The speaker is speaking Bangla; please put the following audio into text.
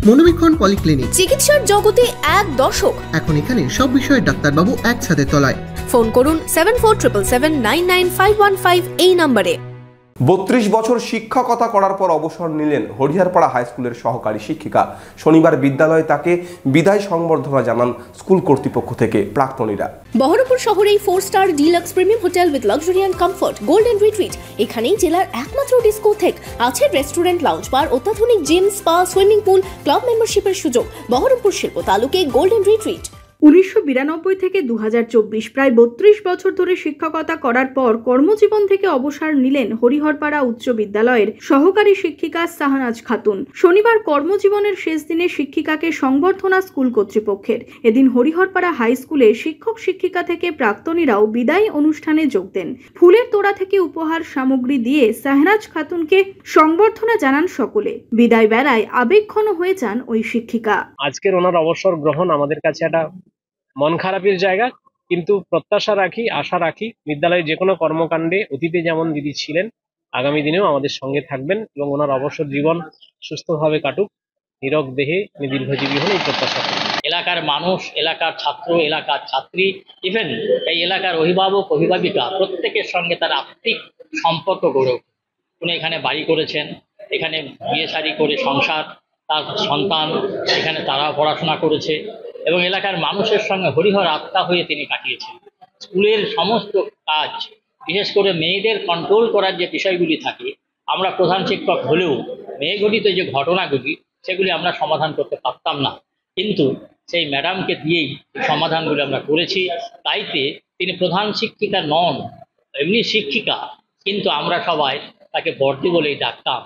মনোবীক্ষণ পলিক্লিনিক, চিকিৎসার জগতে এক দশক। এখন এখানে সব বিষয়ে ডাক্তারবাবু এক ছাদের তলায়। ফোন করুন 7477799515 এই নম্বরে। 32 বছর শিক্ষকতা করার পর অবসর নিলেন হরিহরপাড়া হাই স্কুলের সহকারী শিক্ষিকা। শনিবার বিদ্যালয়ে তাকে বিদায় সংবর্ধনা জানান স্কুল কর্তৃপক্ষ থেকে প্রাক্তনীরা। বহরমপুর শহরেই 4 star deluxe premium hotel with luxury and comfort golden retreat. এখানেই জেলার একমাত্র ডিস্কোথেক, আছে রেস্টুরেন্ট, লাউঞ্জ বার, অত্যাধুনিক gym, spa, swimming pool, club মেম্বারশিপের সুযোগ। বহরমপুর শিল্প তালুকে গোল্ডেন রিট্রিট। 1992 থেকে 2024 প্রায় 32 বছর ধরে শিক্ষকতা করার পর কর্মজীবন থেকে অবসর নিলেন হরিহরপাড়া উচ্চ বিদ্যালয়ের সহকারী শিক্ষিকা শাহনাজ খাতুন। শনিবার কর্মজীবনের শেষ দিনে শিক্ষিকাকে সংবর্ধনা স্কুল কর্তৃপক্ষের। এদিন হরিহরপাড়া হাই স্কুলে শিক্ষক শিক্ষিকা থেকে প্রাক্তনীরাও বিদায়ী অনুষ্ঠানে যোগ দেন। ফুলের তোড়া থেকে উপহার সামগ্রী দিয়ে শাহনাজ খাতুনকে সংবর্ধনা জানান সকলে। বিদায় বেলায় আবেগঘন হয়ে যান ওই শিক্ষিকা। আজকের ওনার অবসর গ্রহণ আমাদের কাছে একটা মন খারাপের জায়গা, কিন্তু প্রত্যাশা রাখি, আশা রাখি বিদ্যালয়ে যে কোনো কর্মকাণ্ডে অতীতে যেমন দিদি ছিলেন আগামী দিনেও আমাদের সঙ্গে থাকবেন এবং ওনার অবসর জীবন সুস্থভাবে কাটুক, নিরোগ দেহে দীর্ঘজীবী হন এই প্রত্যাশা করি। এলাকার মানুষ, এলাকার ছাত্র, এলাকার ছাত্রী, ইভেন এই এলাকার অভিভাবক অভিভাবিকা প্রত্যেকের সঙ্গে তার আত্মিক সম্পর্ক গড়ে ওঠে। উনি এখানে বাড়ি করেছেন, এখানে বিয়ে শাদী করে সংসার, তার সন্তান এখানে তারা পড়াশোনা করেছে এবং এলাকার মানুষের সঙ্গে হরিহর আত্মা হয়ে তিনি কাটিয়েছেন। স্কুলের সমস্ত কাজ, বিশেষ করে মেয়েদের কন্ট্রোল করার যে বিষয়গুলি থাকে, আমরা প্রধান শিক্ষক হলেও মেয়েঘটিত যে ঘটনাগুলি সেগুলি আমরা সমাধান করতে পারতাম না, কিন্তু সেই ম্যাডামকে দিয়েই সমাধানগুলি আমরা করেছি। তাইতে তিনি প্রধান শিক্ষিকা নন, এমনি শিক্ষিকা, কিন্তু আমরা সবাই তাকে বর্দি বলেই ডাকতাম।